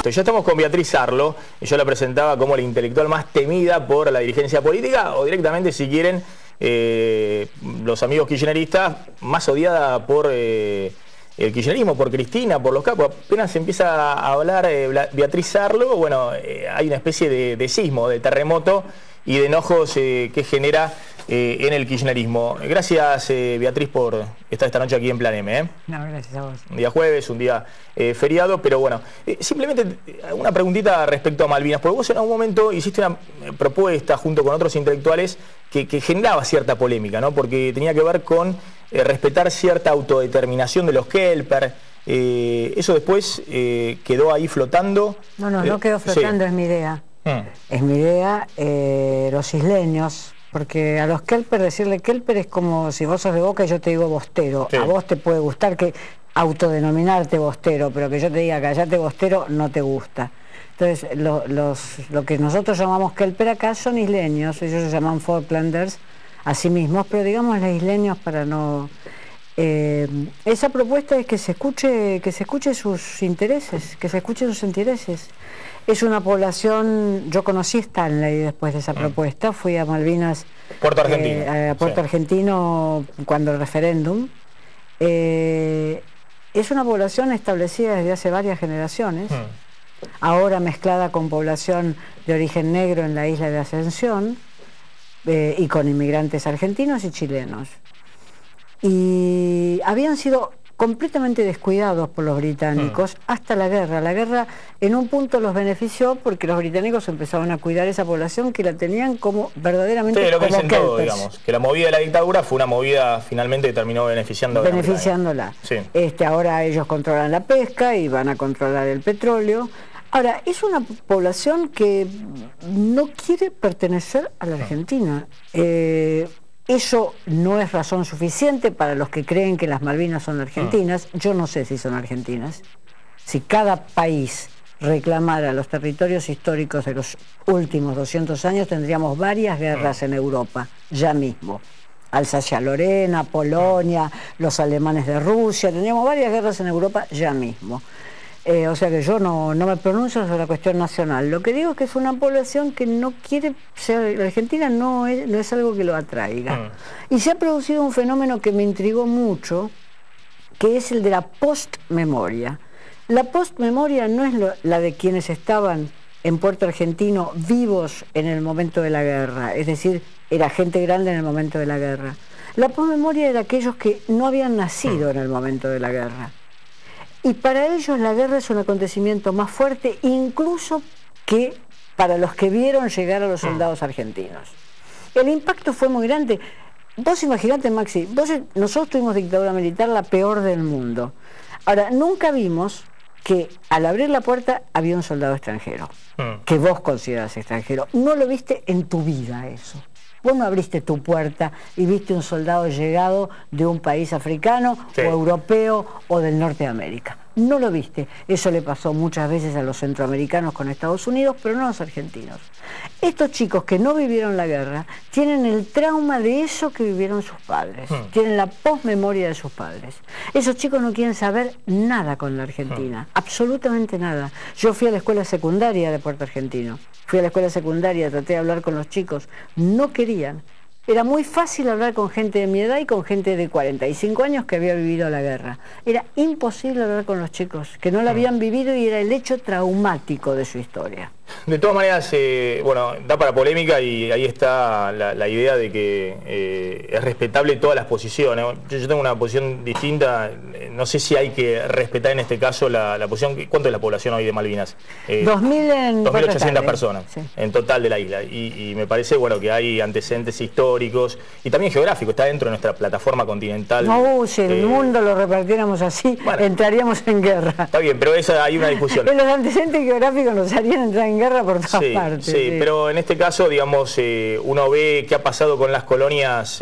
esto. Ya estamos con Beatriz Arlo, yo la presentaba como la intelectual más temida por la dirigencia política, o directamente, si quieren, los amigos kirchneristas, más odiada por el kirchnerismo, por Cristina, por los capos. Apenas se empieza a hablar Beatriz Arlo, bueno, hay una especie de sismo, de terremoto y de enojos que genera en el kirchnerismo. Gracias, Beatriz, por estar esta noche aquí en Plan M. No, gracias a vos. Un día jueves, un día feriado, pero bueno, simplemente una preguntita respecto a Malvinas, porque vos en algún momento hiciste una propuesta junto con otros intelectuales que generaba cierta polémica, ¿no? Porque tenía que ver con respetar cierta autodeterminación de los Kelper. Eso después quedó ahí flotando. No quedó flotando, sí. Es mi idea. Es mi idea, los isleños, porque a los Kelper decirle Kelper es como si vos sos de Boca y yo te digo bostero. Sí. A vos te puede gustar que autodenominarte bostero, pero que yo te diga callate bostero no te gusta. Entonces lo que nosotros llamamos Kelper acá son isleños, ellos se llaman Falklanders a sí mismos, pero digamos los isleños para no... esa propuesta es que se escuche sus intereses, que se escuchen sus intereses. Es una población, yo conocí Stanley después de esa propuesta, fui a Malvinas, Puerto Argentino, a Puerto Argentino cuando el referéndum. Es una población establecida desde hace varias generaciones, ahora mezclada con población de origen negro en la isla de Ascensión y con inmigrantes argentinos y chilenos. Y habían sido completamente descuidados por los británicos hasta la guerra. La guerra en un punto los benefició porque los británicos empezaron a cuidar esa población que la tenían como verdaderamente lo que como dicen todo, digamos, que la movida de la dictadura fue una movida finalmente que terminó beneficiándola. Sí. Ahora ellos controlan la pesca y van a controlar el petróleo. Ahora, es una población que no quiere pertenecer a la Argentina. Eso no es razón suficiente para los que creen que las Malvinas son argentinas. Yo no sé si son argentinas. Si cada país reclamara los territorios históricos de los últimos 200 años, tendríamos varias guerras en Europa, ya mismo. Alsacia-Lorena, Polonia, los alemanes de Rusia, tendríamos varias guerras en Europa ya mismo. O sea que yo no me pronuncio sobre la cuestión nacional. Lo que digo es que es una población que no quiere ser... La Argentina no es algo que lo atraiga. Y se ha producido un fenómeno que me intrigó mucho, que es el de la postmemoria. La postmemoria no es la de quienes estaban en Puerto Argentino vivos en el momento de la guerra, es decir, era gente grande en el momento de la guerra. La postmemoria era aquellos que no habían nacido en el momento de la guerra. Y para ellos la guerra es un acontecimiento más fuerte incluso que para los que vieron llegar a los soldados argentinos. El impacto fue muy grande. Vos imaginate, Maxi, nosotros tuvimos dictadura militar la peor del mundo. Ahora, nunca vimos que al abrir la puerta había un soldado extranjero, que vos consideras extranjero. No lo viste en tu vida eso. Vos no abriste tu puerta y viste un soldado llegado de un país africano o europeo o del norte de América. No lo viste. Eso le pasó muchas veces a los centroamericanos con Estados Unidos, pero no a los argentinos. Estos chicos que no vivieron la guerra tienen el trauma de eso que vivieron sus padres. Tienen la posmemoria de sus padres. Esos chicos no quieren saber nada con la Argentina. Absolutamente nada. Yo fui a la escuela secundaria de Puerto Argentino. Fui a la escuela secundaria, traté de hablar con los chicos. No querían. Era muy fácil hablar con gente de mi edad y con gente de 45 años que había vivido la guerra. Era imposible hablar con los chicos, que no la habían vivido y era el hecho traumático de su historia. De todas maneras, bueno, da para polémica y ahí está la idea de que es respetable todas las posiciones. Yo tengo una posición distinta, no sé si hay que respetar en este caso la posición. ¿Cuánto es la población hoy de Malvinas? 2.800 personas en total de la isla. Y me parece, bueno, que hay antecedentes históricos y también geográficos, está dentro de nuestra plataforma continental. No, si el mundo lo repartiéramos así, bueno, entraríamos en guerra. Está bien, pero hay una discusión. Los antecedentes geográficos nos harían entrar en guerra por todas partes. Sí, pero en este caso, digamos, uno ve qué ha pasado con las colonias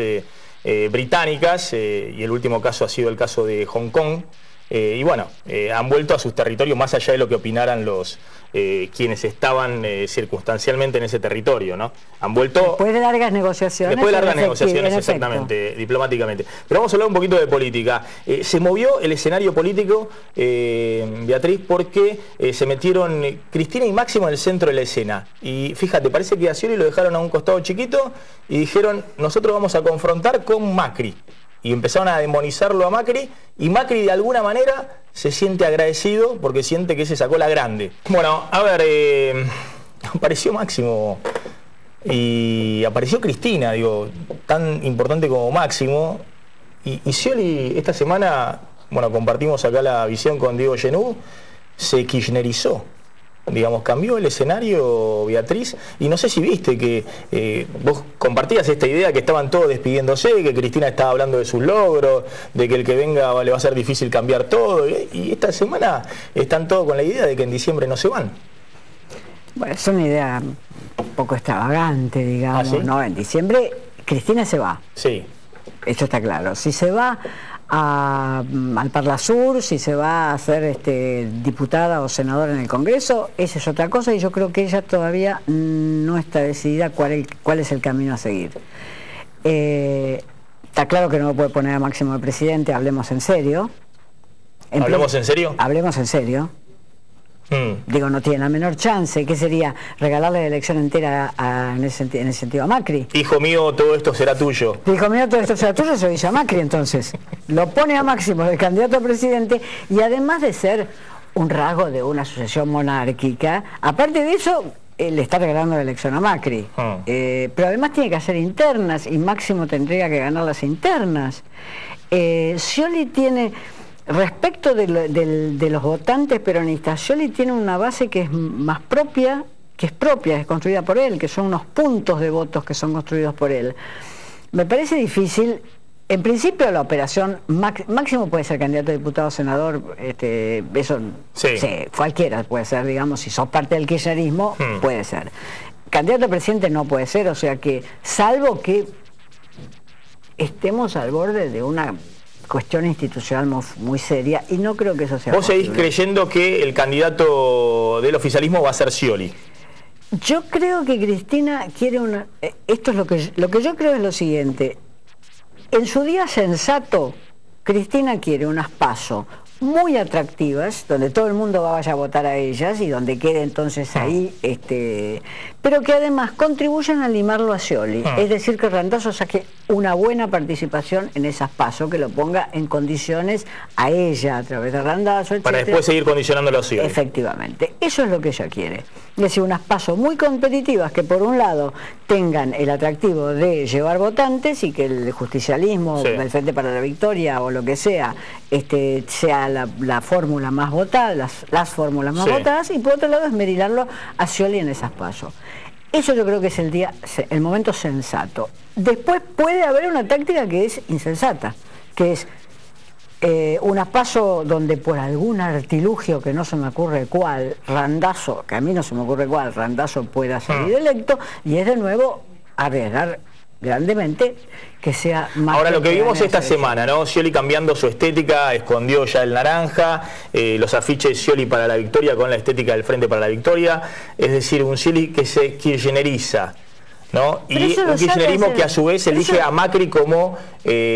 británicas, y el último caso ha sido el caso de Hong Kong, y bueno, han vuelto a sus territorios más allá de lo que opinaran los quienes estaban circunstancialmente en ese territorio, ¿no? Han vuelto... Después de largas negociaciones. Después de largas negociaciones, exactamente, diplomáticamente. Pero vamos a hablar un poquito de política. Se movió el escenario político, Beatriz, porque se metieron Cristina y Máximo en el centro de la escena. Y fíjate, parece que a Scioli lo dejaron a un costado chiquito y dijeron, nosotros vamos a confrontar con Macri. Y empezaron a demonizarlo a Macri, y Macri de alguna manera se siente agradecido porque siente que se sacó la grande. Bueno, a ver, apareció Máximo y apareció Cristina, digo, tan importante como Máximo. Y Scioli esta semana, bueno, compartimos acá la visión con Diego Genú, se kirchnerizó. Digamos, cambió el escenario, Beatriz, y no sé si viste que vos compartías esta idea que estaban todos despidiéndose, que Cristina estaba hablando de sus logros, de que el que venga le va a ser difícil cambiar todo, y esta semana están todos con la idea de que en diciembre no se van. Bueno, es una idea un poco extravagante, digamos, ¿Ah, sí? ¿no? En diciembre Cristina se va. Sí. Esto está claro. Si se va al Parlasur, si se va a ser diputada o senadora en el Congreso, esa es otra cosa, y yo creo que ella todavía no está decidida cuál es el camino a seguir. Está claro que no puede poner a Máximo de presidente, hablemos en serio. ¿Hablemos en serio? Hablemos en serio. Digo, no tiene la menor chance. ¿Qué sería? Regalarle la elección entera en ese sentido a Macri. Hijo mío, todo esto será tuyo. Hijo mío, todo esto será tuyo, se lo dice a Macri, entonces. Lo pone a Máximo de candidato a presidente, y además de ser un rasgo de una sucesión monárquica, aparte de eso, le está regalando la elección a Macri. Pero además tiene que hacer internas, y Máximo tendría que ganar las internas. Scioli tiene... Respecto de los votantes peronistas, Scioli tiene una base que es más propia, es construida por él, que son unos puntos de votos que son construidos por él. Me parece difícil. En principio la operación, Máximo puede ser candidato a diputado o senador, eso sí, cualquiera puede ser, digamos, si sos parte del kirchnerismo, puede ser. Candidato a presidente no puede ser, o sea que, salvo que estemos al borde de una cuestión institucional muy seria, y no creo que eso sea ¿Vos seguís posible. creyendo que el candidato del oficialismo va a ser Scioli? Yo creo que Cristina quiere una... Esto es lo que yo creo es lo siguiente. En su día sensato, Cristina quiere unas PASO muy atractivas, donde todo el mundo vaya a votar a ellas y donde quede entonces ahí, pero que además contribuyan a limarlo a Scioli. Es decir, que Randazzo saque una buena participación en esas PASO, que lo ponga en condiciones a ella a través de Randazzo, para después seguir condicionándolo a Scioli. Efectivamente, eso es lo que ella quiere. Es decir, unas PASO muy competitivas que por un lado tengan el atractivo de llevar votantes y que el justicialismo, el Frente para la Victoria o lo que sea, sea la fórmula más votada, las fórmulas más votadas, y por otro lado esmerilarlo a Scioli en esas PASO. Eso yo creo que es el momento sensato. Después puede haber una táctica que es insensata, que es unas PASO donde por algún artilugio que no se me ocurre cuál, Randazzo, que a mí no se me ocurre cuál, Randazzo pueda salir electo, y es de nuevo arriesgar grandemente que sea más... Ahora, lo que vimos esta semana, ¿no? Scioli cambiando su estética, escondió ya el naranja, los afiches Scioli para la Victoria con la estética del Frente para la Victoria, es decir, un Scioli que se kirchneriza, ¿no? Y un kirchnerismo que a su vez elige a Macri como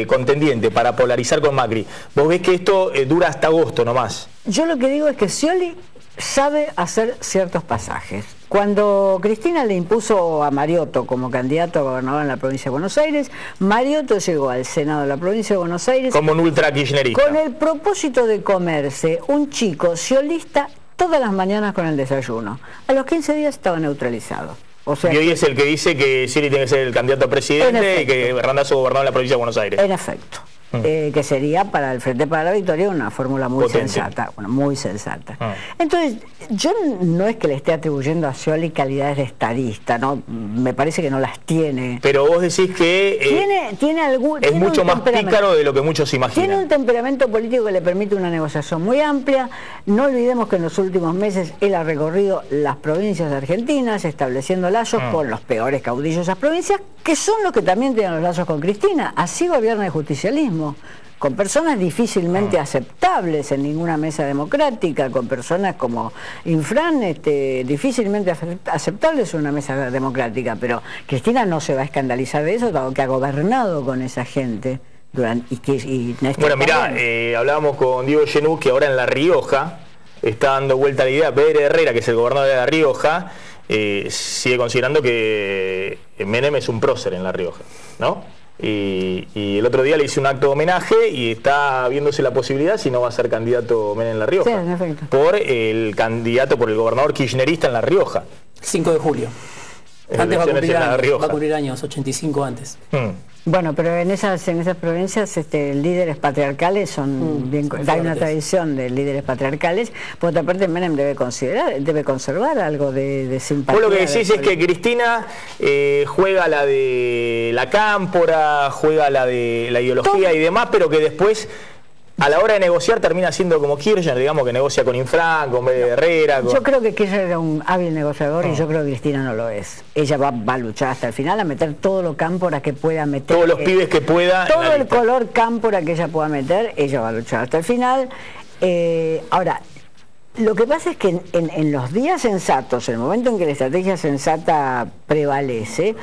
contendiente para polarizar con Macri. ¿Vos ves que esto dura hasta agosto nomás? Yo lo que digo es que Scioli sabe hacer ciertos pasajes. Cuando Cristina le impuso a Mariotto como candidato a gobernador en la provincia de Buenos Aires, Mariotto llegó al Senado de la provincia de Buenos Aires como un ultra kirchnerista, con el propósito de comerse un chico sciolista todas las mañanas con el desayuno. A los 15 días estaba neutralizado. O sea, y hoy es el que dice que Scioli tiene que ser el candidato a presidente y que Randazzo gobernó en la provincia de Buenos Aires. En efecto. Que sería para el Frente para la Victoria una fórmula muy sensata, muy sensata. Entonces, yo no es que le esté atribuyendo a Scioli calidades de estadista, ¿no? Me parece que no las tiene. Pero vos decís que es mucho más pícaro de lo que muchos imaginan. Tiene un temperamento político que le permite una negociación muy amplia. No olvidemos que en los últimos meses él ha recorrido las provincias argentinas, estableciendo lazos con los peores caudillos de esas provincias, que son los que también tienen los lazos con Cristina. Así gobierna el justicialismo. con personas difícilmente aceptables en ninguna mesa democrática, con personas como Infran, difícilmente aceptables en una mesa democrática, pero Cristina no se va a escandalizar de eso, dado que ha gobernado con esa gente. Bueno, mirá, hablábamos con Diego Genú, que ahora en La Rioja está dando vuelta a la idea. Pedro Herrera, que es el gobernador de La Rioja, sigue considerando que Menem es un prócer en La Rioja, ¿no? Y el otro día le hice un acto de homenaje y está viéndose la posibilidad si no va a ser candidato Menem en La Rioja. Sí, en efecto. Por el candidato, por el gobernador kirchnerista en La Rioja. 5 de julio. Antes va a cumplir años, 85 antes. Bueno, pero en esas provincias líderes patriarcales son bien, hay una tradición de líderes patriarcales. Por otra parte, Menem debe conservar algo de simpatía. Vos lo que decís es que Cristina juega la de la cámpora, juega la de la ideología y demás, pero que después, a la hora de negociar, termina siendo como Kirchner, digamos, que negocia con Infran, con Herrera. Yo creo que Kirchner era un hábil negociador y yo creo que Cristina no lo es. Ella va a luchar hasta el final, a meter todo lo cámpora que pueda meter. Todos los pibes que pueda. Todo el color cámpora que ella pueda meter, ella va a luchar hasta el final. Ahora, lo que pasa es que en los días sensatos, en el momento en que la estrategia sensata prevalece,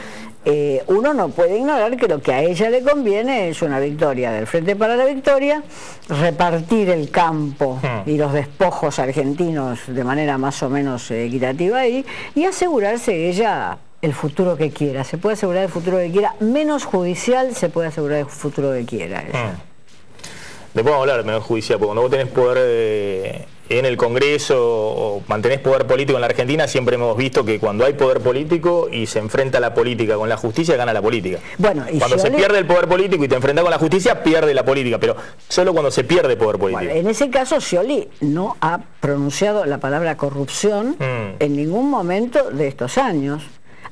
uno no puede ignorar que lo que a ella le conviene es una victoria del Frente para la Victoria, repartir el campo y los despojos argentinos de manera más o menos equitativa ahí, y asegurarse ella el futuro que quiera. Se puede asegurar el futuro que quiera, menos judicial se puede asegurar el futuro que quiera ella. Después vamos a hablar de menos judicial, porque cuando vos tenés poder en el Congreso o mantenés poder político en la Argentina, siempre hemos visto que cuando hay poder político y se enfrenta la política con la justicia, gana la política. Bueno, y cuando se pierde el poder político y te enfrentas con la justicia, pierde la política, pero solo cuando se pierde poder político. Bueno, en ese caso, Scioli no ha pronunciado la palabra corrupción en ningún momento de estos años.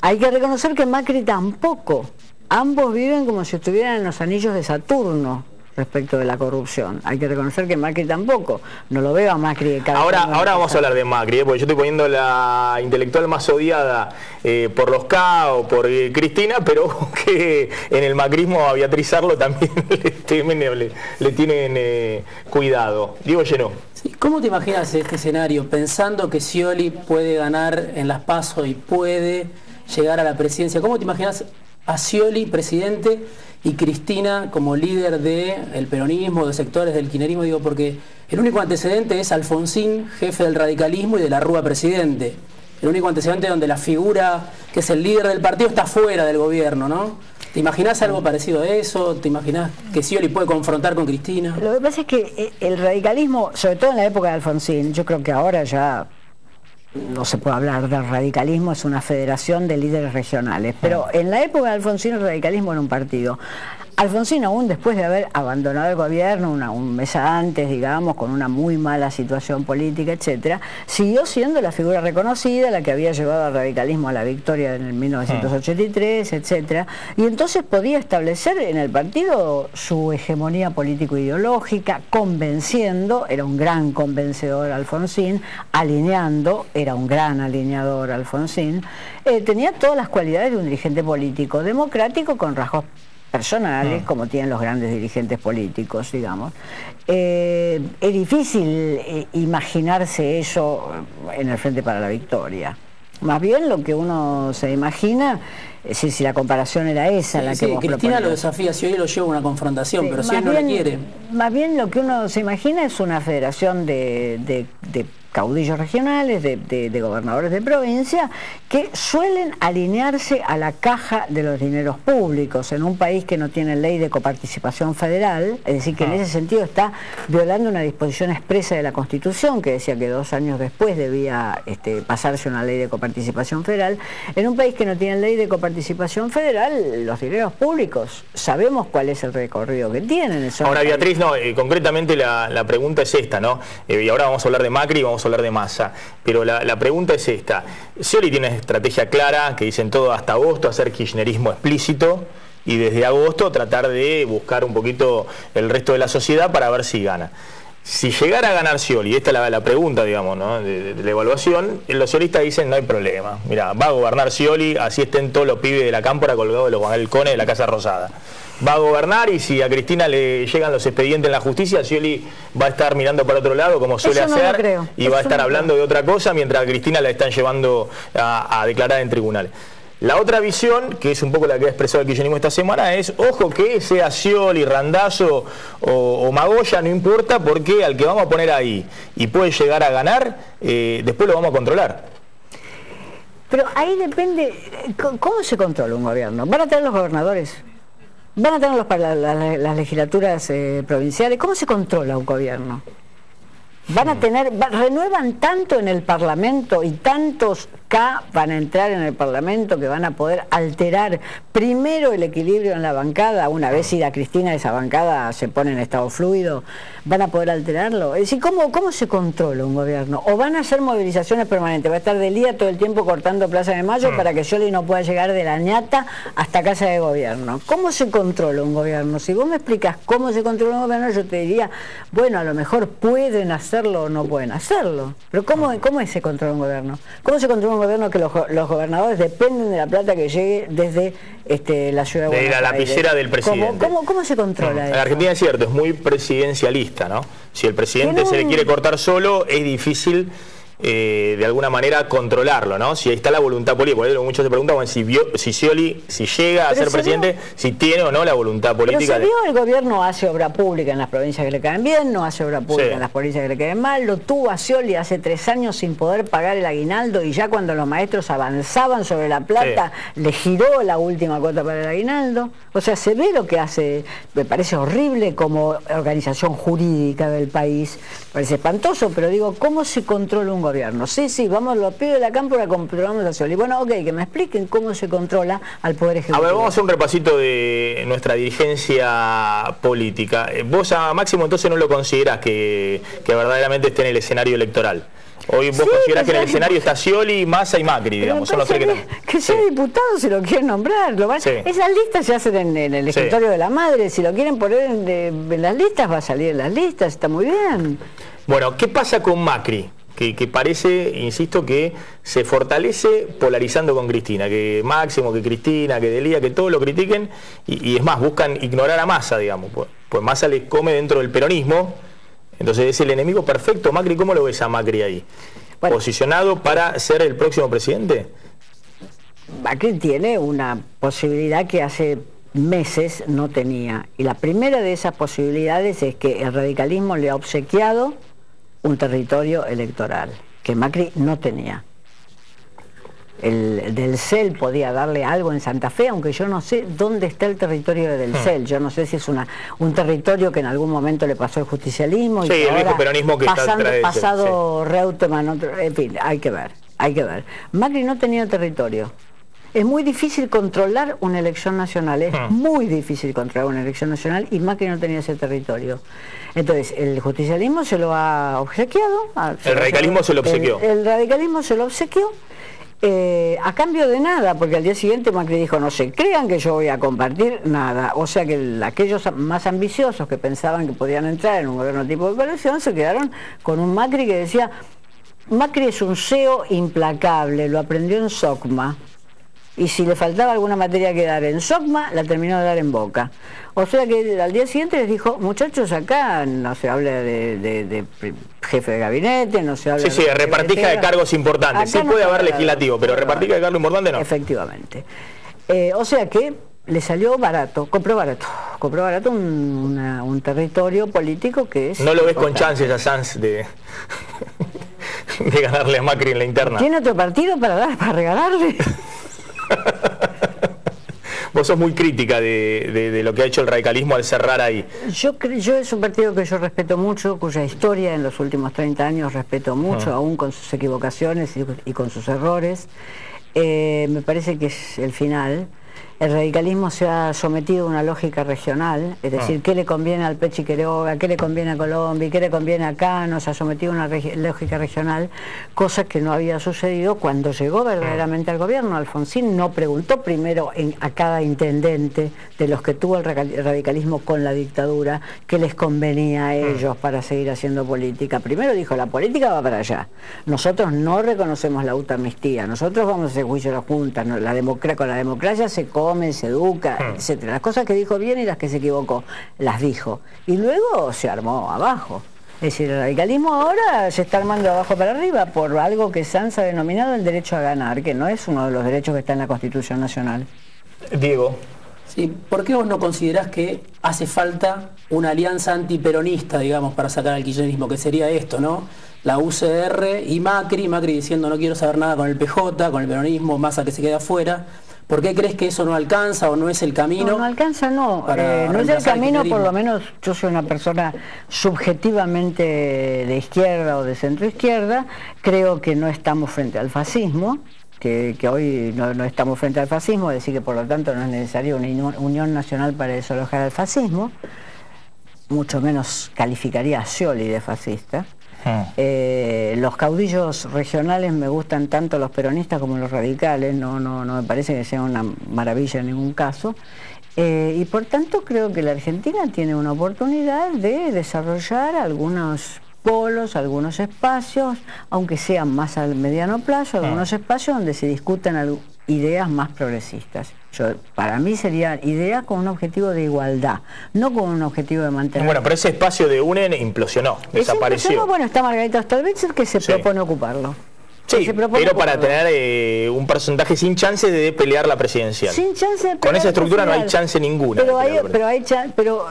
Hay que reconocer que Macri tampoco. Ambos viven como si estuvieran en los anillos de Saturno respecto de la corrupción. Hay que reconocer que Macri tampoco. No lo veo a Macri de cada Ahora vamos a hablar de Macri, porque yo estoy poniendo la intelectual más odiada por los K o por Cristina, pero que en el macrismo a Beatriz Arlo también le tienen cuidado. Diego Genú. Sí, ¿cómo te imaginas este escenario, pensando que Scioli puede ganar en las PASO y puede llegar a la presidencia? ¿Cómo te imaginas a Scioli presidente y Cristina como líder del peronismo, de sectores del kirchnerismo? Digo, porque el único antecedente es Alfonsín, jefe del radicalismo, y de la Rúa presidente. El único antecedente donde la figura que es el líder del partido está fuera del gobierno, ¿no? ¿Te imaginás algo parecido a eso? ¿Te imaginás que Scioli puede confrontar con Cristina? Lo que pasa es que el radicalismo, sobre todo en la época de Alfonsín, yo creo que ahora ya no se puede hablar del radicalismo, es una federación de líderes regionales, pero en la época de Alfonsín el radicalismo era un partido. Alfonsín, aún después de haber abandonado el gobierno un mes antes, digamos, con una muy mala situación política, etcétera, siguió siendo la figura reconocida, la que había llevado al radicalismo a la victoria en el 1983, etcétera, y entonces podía establecer en el partido su hegemonía político-ideológica, convenciendo, era un gran convencedor Alfonsín, alineando, era un gran alineador Alfonsín, tenía todas las cualidades de un dirigente político democrático con rasgos personales, como tienen los grandes dirigentes políticos, digamos. Es difícil imaginarse eso en el Frente para la Victoria. Más bien lo que uno se imagina, si la comparación era esa, la que vos Cristina proponés. lo desafía, Scioli lo lleva a una confrontación, pero Scioli no la quiere. Más bien lo que uno se imagina es una federación de caudillos regionales, de gobernadores de provincia, que suelen alinearse a la caja de los dineros públicos en un país que no tiene ley de coparticipación federal, es decir, que en ese sentido está violando una disposición expresa de la Constitución que decía que 2 años después debía pasarse una ley de coparticipación federal. En un país que no tiene ley de coparticipación federal, los dineros públicos, sabemos cuál es el recorrido que tienen. Ahora, Beatriz, no, concretamente la pregunta es esta, ¿no? Y ahora vamos a hablar de Macri y vamos a hablar de Massa, pero la pregunta es esta. Scioli tiene una estrategia clara que dicen todo hasta agosto, hacer kirchnerismo explícito, y desde agosto tratar de buscar un poquito el resto de la sociedad para ver si gana. Si llegara a ganar Scioli, esta es la pregunta, digamos, ¿no? de la evaluación, los sciolistas dicen no hay problema. Mira, va a gobernar Scioli, así estén todos los pibes de la cámpora colgados de los balcones de la Casa Rosada. va a gobernar y si a Cristina le llegan los expedientes en la justicia, Scioli va a estar mirando para otro lado como suele hacer y va a estar hablando de otra cosa mientras a Cristina la están llevando a declarar en tribunales. La otra visión, que es un poco la que ha expresado el kirchnerismo esta semana, es, ojo que sea Scioli, Randazzo o Magoya, no importa, porque al que vamos a poner ahí y puede llegar a ganar, después lo vamos a controlar. Pero ahí depende, ¿cómo se controla un gobierno? ¿Van a tener los gobernadores? ¿Van a tener las legislaturas provinciales? ¿Cómo se controla un gobierno? Van a tener, renuevan tanto en el Parlamento y tantos K van a entrar en el Parlamento que van a poder alterar primero el equilibrio en la bancada. Una vez ida Cristina, esa bancada se pone en estado fluido, van a poder alterarlo. Es decir, ¿cómo se controla un gobierno? ¿O van a hacer movilizaciones permanentes? Va a estar del día todo el tiempo cortando Plaza de Mayo para que Scioli no pueda llegar de la ñata hasta Casa de Gobierno. ¿Cómo se controla un gobierno? Si vos me explicas cómo se controla un gobierno, yo te diría, bueno, a lo mejor pueden hacerlo o no pueden hacerlo. Pero ¿cómo se controla un gobierno? ¿Cómo se controla un gobierno que los gobernadores dependen de la plata que llegue desde la ciudad de Buenos Aires? De la lapicera del presidente. ¿Cómo se controla eso? En Argentina es cierto, es muy presidencialista, ¿no? Si el presidente se le quiere cortar solo, es difícil de alguna manera controlarlo, ¿no? Si ahí está la voluntad política. Por eso muchos se preguntan, bueno, si Scioli, si llega a ser presidente, si tiene o no la voluntad política. Pero el gobierno hace obra pública en las provincias que le caen bien, no hace obra pública en las provincias que le caen mal. Lo tuvo a Scioli hace 3 años sin poder pagar el aguinaldo y ya cuando los maestros avanzaban sobre la plata, le giró la última cuota para el aguinaldo. O sea, se ve lo que hace, me parece horrible como organización jurídica del país, parece espantoso, pero digo, ¿cómo se controla un gobierno? Sí, vamos, los pibes de la cámpora controlamos a Scioli. Bueno, ok, que me expliquen cómo se controla al Poder Ejecutivo. A ver, vamos a hacer un repasito de nuestra dirigencia política. Vos a Máximo entonces no lo considerás que verdaderamente esté en el escenario electoral. Hoy vos considerás que en el escenario está Scioli, Massa y Macri, digamos. Son los tres que sea diputado si lo quieren nombrar. Esas listas se hacen en el escritorio de la madre. Si lo quieren poner en las listas, va a salir en las listas. Está muy bien. Bueno, ¿qué pasa con Macri? Que parece, insisto, que se fortalece polarizando con Cristina, que Máximo, que Cristina, que Delía, que todos lo critiquen, y es más, buscan ignorar a Massa, digamos, pues Massa les come dentro del peronismo, entonces es el enemigo perfecto. Macri, ¿cómo lo ves a Macri ahí? Bueno, ¿posicionado para ser el próximo presidente? Macri tiene una posibilidad que hace meses no tenía, y la primera de esas posibilidades es que el radicalismo le ha obsequiado un territorio electoral que Macri no tenía. El del CEL podía darle algo en Santa Fe, aunque yo no sé dónde está el territorio del CEL. Yo no sé si es un territorio que en algún momento le pasó el justicialismo y que el viejo peronismo que pasado Reutemann, en fin, hay que ver. Macri no tenía territorio. Es muy difícil controlar una elección nacional, muy difícil controlar una elección nacional, y Macri no tenía ese territorio. Entonces, el justicialismo se lo ha obsequiado. El radicalismo se lo obsequió. El radicalismo se lo obsequió a cambio de nada, porque al día siguiente Macri dijo, no se crean que yo voy a compartir nada. O sea que aquellos más ambiciosos que pensaban que podían entrar en un gobierno tipo de coalición se quedaron con un Macri que decía, Macri es un CEO implacable, lo aprendió en SOCMA. Y si le faltaba alguna materia que dar en SOCMA, la terminó de dar en Boca. O sea que al día siguiente les dijo, muchachos, acá no se habla de jefe de gabinete, no se habla de repartija de cargos importantes. Sí puede haber legislativo, pero repartija de cargos importantes no. Efectivamente. O sea que le salió barato, compró barato un territorio político que es... ¿No lo ves con chances a Sanz de ganarle a Macri en la interna? ¿Tiene otro partido para regalarle? Vos sos muy crítica de lo que ha hecho el radicalismo al cerrar ahí. Yo es un partido que yo respeto mucho, cuya historia en los últimos 30 años respeto mucho, aún con sus equivocaciones y con sus errores. Me parece que es el final. El radicalismo se ha sometido a una lógica regional, es decir, qué le conviene al Pechi Quiroga, qué le conviene a Colombia, qué le conviene a Cano, se ha sometido a una lógica regional, cosa que no había sucedido cuando llegó verdaderamente al gobierno. Alfonsín no preguntó primero a cada intendente de los que tuvo el radicalismo con la dictadura qué les convenía a ellos para seguir haciendo política. Primero dijo, la política va para allá. Nosotros no reconocemos la autoamnistía, nosotros vamos a hacer juicio a la Junta, con la democracia se se come, se educa, etcétera. Las cosas que dijo bien y las que se equivocó, las dijo. Y luego se armó abajo. Es decir, el radicalismo ahora se está armando de abajo para arriba por algo que Sanz ha denominado el derecho a ganar, que no es uno de los derechos que está en la Constitución Nacional. Diego. Sí, ¿por qué vos no considerás que hace falta una alianza antiperonista, digamos, para sacar al kirchnerismo? Que sería esto, ¿no? La UCR y Macri diciendo no quiero saber nada con el PJ, con el peronismo, Massa que se queda afuera. ¿Por qué crees que eso no alcanza o no es el camino? No, no alcanza, no. No es el camino, por lo menos yo soy una persona subjetivamente de izquierda o de centroizquierda. Creo que no estamos frente al fascismo, que hoy no estamos frente al fascismo, es decir que por lo tanto no es necesaria una unión nacional para desalojar al fascismo. Mucho menos calificaría a Scioli de fascista. Los caudillos regionales me gustan tanto los peronistas como los radicales, no me parece que sea una maravilla en ningún caso, y por tanto creo que la Argentina tiene una oportunidad de desarrollar algunos polos, algunos espacios, aunque sean más al mediano plazo, algunos espacios donde se discutan ideas más progresistas. Para mí serían ideas con un objetivo de igualdad, no con un objetivo de mantener... Bueno, pero ese espacio de UNEN implosionó, desapareció. Bueno, está Margarita Stolbizer que se propone ocuparlo. Sí, pero para tener un porcentaje sin chance de pelear la presidencial. Sin chance de con esa estructura no hay chance ninguna. Pero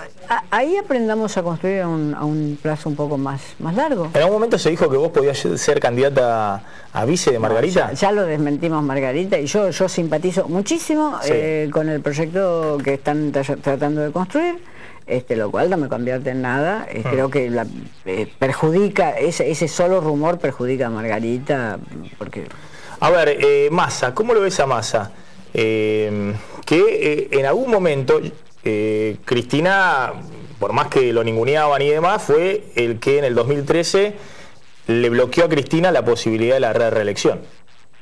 ahí aprendamos a construir a un plazo un poco más largo. En algún momento se dijo que vos podías ser candidata a vice de Margarita. Ya lo desmentimos, Margarita, y yo simpatizo muchísimo con el proyecto que están tratando de construir. Lo cual no me convierte en nada. Creo que perjudica, ese solo rumor perjudica a Margarita, porque... A ver, Massa, ¿cómo lo ves a Massa? Que en algún momento Cristina, por más que lo ninguneaban y demás, fue el que en el 2013 le bloqueó a Cristina la posibilidad de la reelección.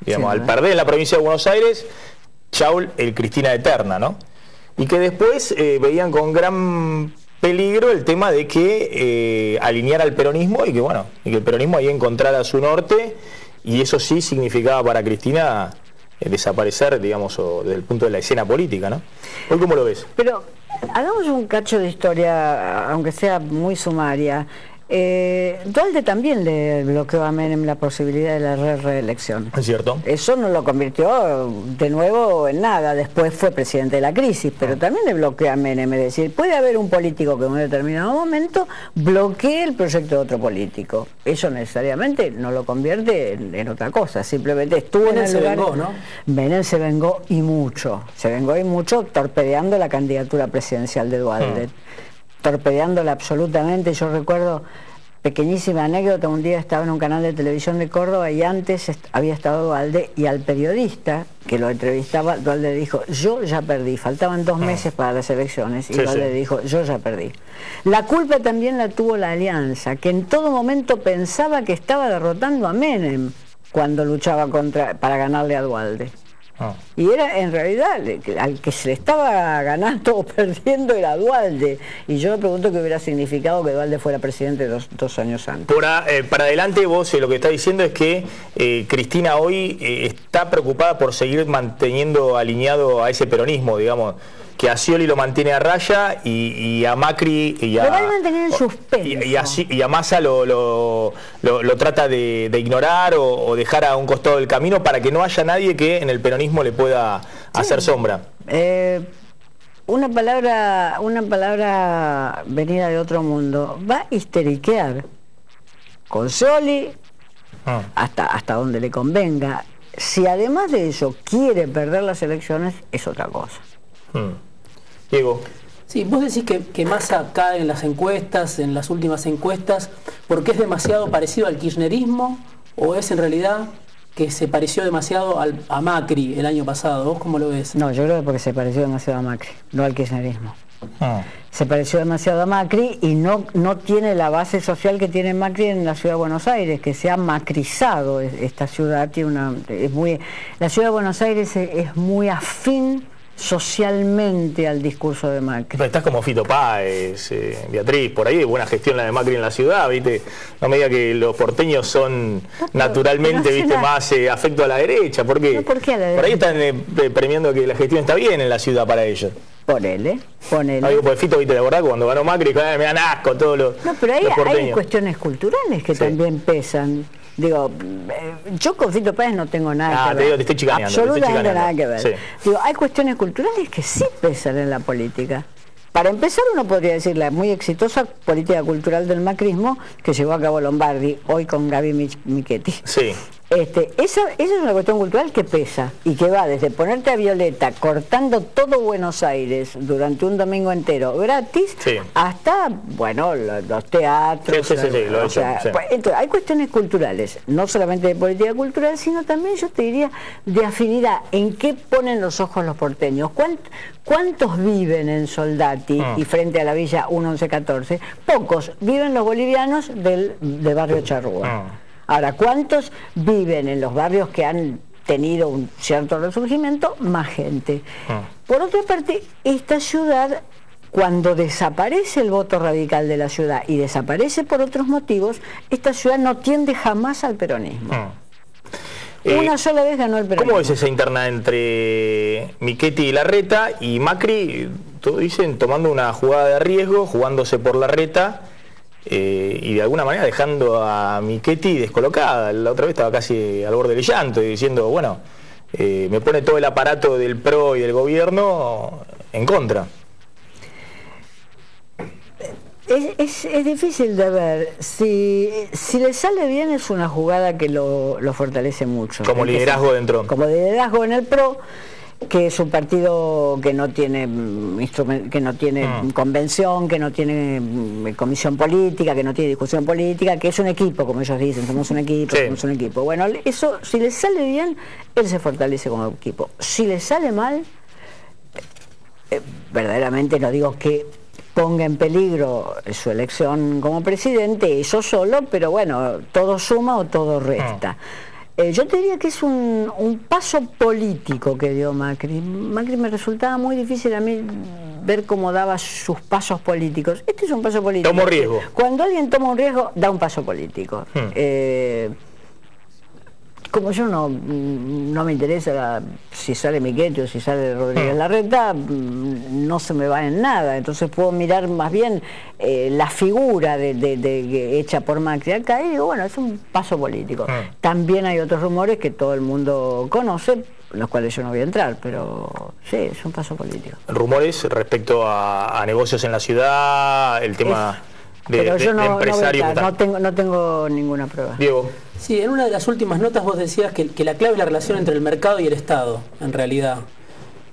Digamos, al perder en la provincia de Buenos Aires, chau, el Cristina eterna, ¿no? Y que después veían con gran peligro el tema de que alineara al peronismo y que el peronismo ahí encontrara su norte, y eso sí significaba para Cristina desaparecer, digamos, desde el punto de la escena política, ¿no? ¿Hoy cómo lo ves? Pero hagamos un cacho de historia, aunque sea muy sumaria. Duhalde también le bloqueó a Menem la posibilidad de la reelección. Es cierto. Eso no lo convirtió de nuevo en nada. Después fue presidente de la crisis, pero también le bloqueó a Menem. Es decir, puede haber un político que en un determinado momento bloquee el proyecto de otro político. Eso necesariamente no lo convierte en otra cosa. Simplemente estuvo en el lugar. Vengó, ¿no? Menem se vengó y mucho. Se vengó y mucho torpedeando la candidatura presidencial de Duhalde. Torpedeándola absolutamente. Yo recuerdo, pequeñísima anécdota, un día estaba en un canal de televisión de Córdoba y antes había estado Duhalde, y al periodista que lo entrevistaba, Duhalde dijo: yo ya perdí, faltaban 2 meses para las elecciones, y Duhalde dijo: yo ya perdí. La culpa también la tuvo la Alianza, que en todo momento pensaba que estaba derrotando a Menem cuando luchaba para ganarle a Duhalde. Y era, en realidad, al que se le estaba ganando o perdiendo era Duhalde. Y yo me pregunto qué hubiera significado que Duhalde fuera presidente dos años antes. Para adelante, vos lo que estás diciendo es que Cristina hoy está preocupada por seguir manteniendo alineado a ese peronismo, digamos, que a Scioli lo mantiene a raya y a Macri y a, lo va a mantener en suspenso. y a Massa lo trata de ignorar o dejar a un costado del camino para que no haya nadie que en el peronismo le pueda hacer sombra. Una palabra venida de otro mundo. Va a histeriquear con Scioli hasta donde le convenga. Si además de eso quiere perder las elecciones, es otra cosa. Diego. Sí, vos decís que Massa cae en las encuestas, en las últimas encuestas, porque es demasiado parecido al kirchnerismo, o es en realidad que se pareció demasiado a Macri el año pasado. ¿Vos cómo lo ves? No, yo creo que porque se pareció demasiado a Macri, no al kirchnerismo. Se pareció demasiado a Macri y no tiene la base social que tiene Macri en la ciudad de Buenos Aires, que se ha macrizado esta ciudad. La ciudad de Buenos Aires es muy afín socialmente al discurso de Macri. Pero estás como Fito Páez, Beatriz, por ahí de buena gestión la de Macri en la ciudad, ¿viste? No me diga que los porteños son naturalmente, ¿viste? Más afecto a la derecha, porque ¿por qué a la derecha? Por ahí están premiando que la gestión está bien en la ciudad para ellos. Ponele. Pues Fito, ¿viste? La verdad, cuando ganó Macri, me dan asco todos los No, pero los porteños. hay cuestiones culturales que también pesan. Digo, yo con Fito Páez no tengo nada que ver. Te estoy chicaneando. Absolutamente nada que ver. Sí. Digo, hay cuestiones culturales que sí pesan en la política. Para empezar, uno podría decir la muy exitosa política cultural del macrismo que llevó a cabo Lombardi, hoy con Gaby Michetti. Sí. Esa es una cuestión cultural que pesa y que va desde ponerte a Violeta cortando todo Buenos Aires durante un domingo entero gratis, hasta, bueno, los teatros. Sí, lo he hecho, sí. Entonces, hay cuestiones culturales, no solamente de política cultural, sino también, yo te diría, de afinidad. ¿En qué ponen los ojos los porteños? ¿Cuántos viven en Soldati y frente a la Villa 1114? Pocos. Viven los bolivianos de Barrio Charrúa. Ahora, ¿cuántos viven en los barrios que han tenido un cierto resurgimiento? Más gente. Por otra parte, esta ciudad, cuando desaparece el voto radical de la ciudad y desaparece por otros motivos, esta ciudad no tiende jamás al peronismo. Una sola vez ganó el peronismo. ¿Cómo es esa interna entre Michetti y Larreta y Macri, todos dicen, tomando una jugada de riesgo, jugándose por Larreta? Y de alguna manera dejando a Michetti descolocada? La otra vez estaba casi al borde del llanto y diciendo, bueno, me pone todo el aparato del PRO y del gobierno en contra. Es difícil de ver. Si le sale bien, es una jugada que lo fortalece mucho. Como liderazgo dentro. Como liderazgo en el PRO, que es un partido que no tiene convención, que no tiene comisión política, que no tiene discusión política, que es un equipo, como ellos dicen, somos un equipo. Bueno, eso, si le sale bien, él se fortalece como equipo. Si le sale mal, verdaderamente no digo que ponga en peligro su elección como presidente, eso solo, pero bueno, todo suma o todo resta. Yo te diría que es un paso político que dio Macri. Macri me resultaba muy difícil a mí ver cómo daba sus pasos políticos. Este es un paso político. Tomó riesgo. Cuando alguien toma un riesgo, da un paso político. Como yo no me interesa si sale Michetti o si sale Rodríguez Larreta, no se me va en nada. Entonces puedo mirar más bien la figura hecha por Macri acá y digo, bueno, es un paso político. También hay otros rumores que todo el mundo conoce, los cuales yo no voy a entrar, pero sí, es un paso político. Rumores respecto a negocios en la ciudad, el tema pero yo no empresario. No tengo ninguna prueba. Diego. Sí, en una de las últimas notas vos decías que la clave es la relación entre el mercado y el Estado, en realidad.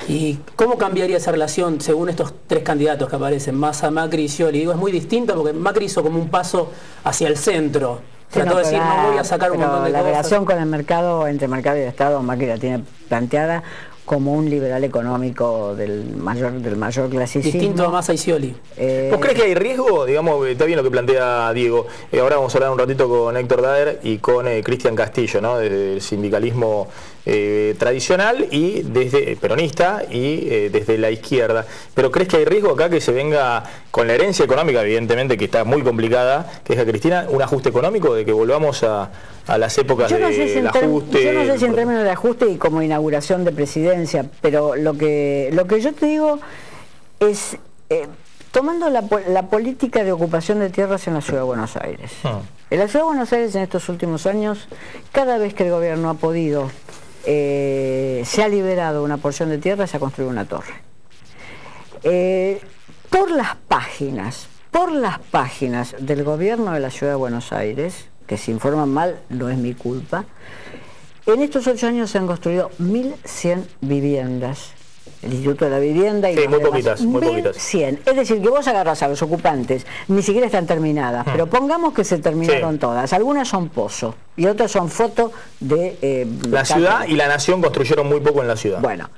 ¿Y cómo cambiaría esa relación según estos tres candidatos que aparecen, Massa, Macri y Scioli? Digo, es muy distinto porque Macri hizo como un paso hacia el centro. Trató de decir, no voy a sacar un montón de cosas. La relación con el mercado, entre el mercado y el Estado, Macri la tiene planteada como un liberal económico del mayor clasismo. Distinto a Massa y Scioli. ¿Vos crees que hay riesgo? Digamos, está bien lo que plantea Diego. Ahora vamos a hablar un ratito con Héctor Daer y con Cristian Castillo, ¿no? Desde el sindicalismo tradicional y desde peronista y desde la izquierda. Pero ¿crees que hay riesgo acá que se venga con la herencia económica, evidentemente, que está muy complicada, que es a Cristina, un ajuste económico, de que volvamos a las épocas del ajuste? Yo no sé si en términos de ajuste y como inauguración de presidencia, pero lo que yo te digo es, tomando la política de ocupación de tierras en la Ciudad de Buenos Aires. En la Ciudad de Buenos Aires en estos últimos años, cada vez que el gobierno ha podido, se ha liberado una porción de tierra, se ha construido una torre. Por las páginas del gobierno de la Ciudad de Buenos Aires, que se informan mal, no es mi culpa, en estos 8 años se han construido 1.100 viviendas. El Instituto de la Vivienda y muy poquitas. 1.100. Es decir, que vos agarrás a los ocupantes, ni siquiera están terminadas, pero pongamos que se terminaron todas. Algunas son pozo y otras son fotos de... la ciudad y la nación construyeron muy poco en la ciudad. Bueno,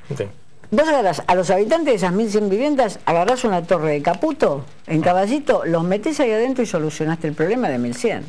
vos agarrás a los habitantes de esas 1.100 viviendas, agarrás una torre de Caputo, en Caballito, los metés ahí adentro y solucionaste el problema de 1.100.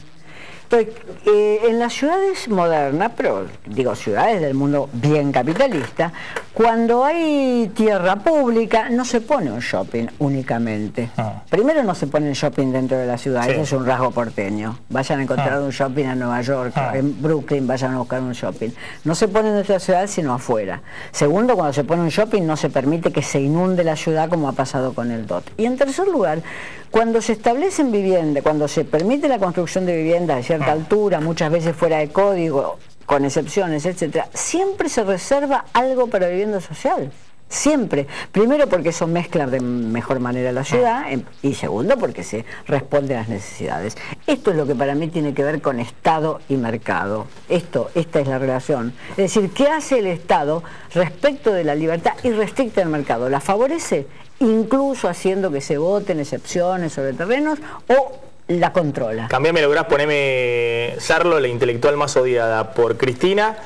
Entonces, en las ciudades modernas, pero digo ciudades del mundo bien capitalista, Cuando hay tierra pública no se pone un shopping únicamente. Primero no se pone el shopping dentro de la ciudad, ese es un rasgo porteño. Vayan a encontrar un shopping en Nueva York, en Brooklyn, vayan a buscar un shopping. No se pone dentro de la ciudad sino afuera. Segundo, cuando se pone un shopping no se permite que se inunde la ciudad como ha pasado con el DOT. Y en tercer lugar, cuando se establecen viviendas, cuando se permite la construcción de viviendas de cierta altura, muchas veces fuera de código, con excepciones, etcétera, siempre se reserva algo para vivienda social. Siempre. Primero porque eso mezcla de mejor manera la ciudad y segundo porque se responde a las necesidades. Esto es lo que para mí tiene que ver con Estado y mercado. Esta es la relación. Es decir, ¿qué hace el Estado respecto de la libertad y restricta el mercado? ¿La favorece? Incluso haciendo que se voten excepciones sobre terrenos o la controla. Cambiame, lográs ponerme Sarlo, la intelectual más odiada por Cristina,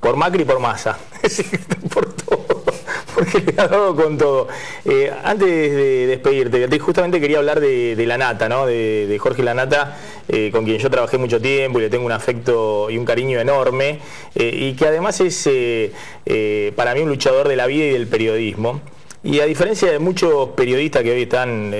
por Macri y por Massa. Por todo. Porque le ha dado con todo. Antes de despedirte, justamente quería hablar de Lanata, ¿no? De Jorge Lanata, con quien yo trabajé mucho tiempo y le tengo un afecto y un cariño enorme, y que además es para mí un luchador de la vida y del periodismo. Y a diferencia de muchos periodistas que hoy están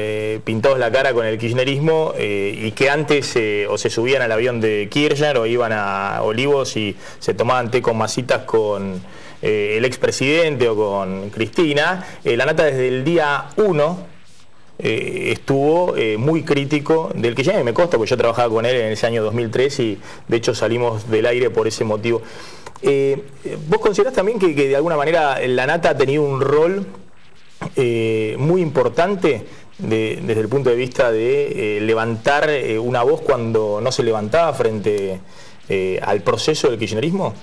pintados la cara con el kirchnerismo y que antes o se subían al avión de Kirchner o iban a Olivos y se tomaban té con masitas con el expresidente o con Cristina, Lanata desde el día 1 estuvo muy crítico del kirchnerismo, y me consta porque yo trabajaba con él en ese año 2003 y de hecho salimos del aire por ese motivo. ¿Vos considerás también que de alguna manera Lanata ha tenido un rol muy importante desde el punto de vista de levantar una voz cuando no se levantaba frente al proceso del kirchnerismo?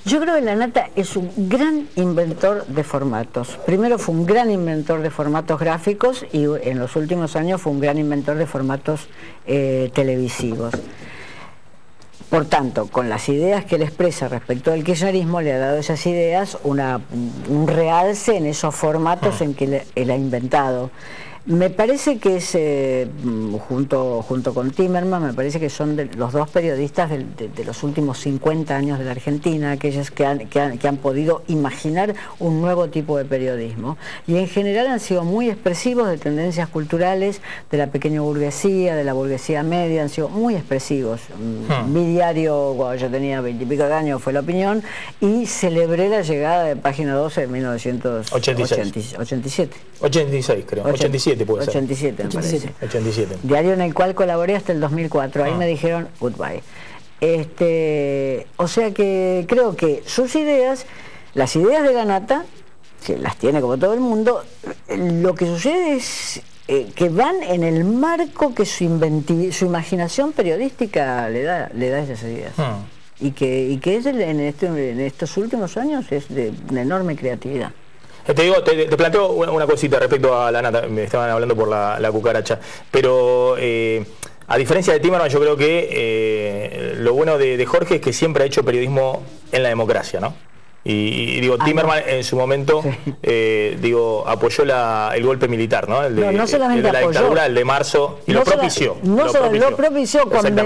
Yo creo que Lanata es un gran inventor de formatos. Primero fue un gran inventor de formatos gráficos y en los últimos años fue un gran inventor de formatos televisivos. Por tanto, con las ideas que él expresa respecto del kirchnerismo, le ha dado esas ideas un realce en esos formatos en que él ha inventado. Me parece que es, junto con Timerman, me parece que son los dos periodistas de los últimos 50 años de la Argentina, aquellos que han podido imaginar un nuevo tipo de periodismo. Y en general han sido muy expresivos de tendencias culturales, de la pequeña burguesía, de la burguesía media, han sido muy expresivos. Mi diario, cuando yo tenía 20 y pico de años, fue La Opinión, y celebré la llegada de Página 12 en 1987. 86, creo. 87 puede ser. 87, me parece. 87. Diario en el cual colaboré hasta el 2004. Ahí me dijeron goodbye. O sea que creo que sus ideas, las ideas de Lanata, que las tiene como todo el mundo, lo que sucede es que van en el marco que su imaginación periodística le da esas ideas. Y que es en estos últimos años es de una enorme creatividad. Te planteo una cosita respecto a Lanata, me estaban hablando por la cucaracha, pero a diferencia de Timerman, yo creo que lo bueno de Jorge es que siempre ha hecho periodismo en la democracia, ¿no? Y digo, Timerman en su momento apoyó el golpe militar, ¿no? No solamente el de la dictadura, el de marzo, y lo propició. Lo propició,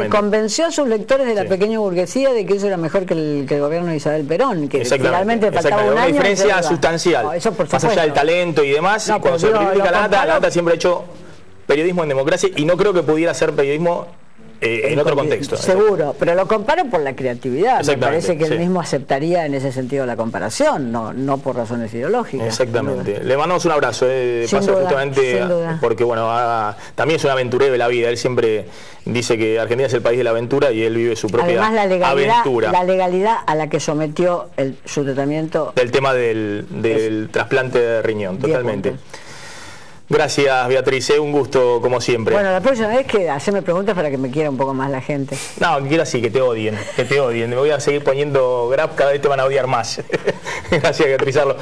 convenció a sus lectores de la pequeña burguesía de que eso era mejor que el gobierno de Isabel Perón, que finalmente faltaba un año. Una diferencia sustancial, más allá del talento y demás, cuando se critica Lanata siempre ha hecho periodismo en democracia y no creo que pudiera hacer periodismo en otro contexto. Seguro, pero lo comparo por la creatividad. Me parece que él mismo aceptaría en ese sentido la comparación, no por razones ideológicas. Exactamente. Le mandamos un abrazo de paso, justamente porque bueno, también es un aventurero de la vida. Él siempre dice que Argentina es el país de la aventura y él vive su propia aventura. La legalidad a la que sometió su tratamiento. Del tema del trasplante de riñón, totalmente. Gracias, Beatriz, un gusto como siempre. Bueno, la próxima vez que haceme preguntas para que me quiera un poco más la gente. No, quiero así, que te odien. Me voy a seguir poniendo grab, cada vez te van a odiar más. Gracias, Beatriz Sarlo.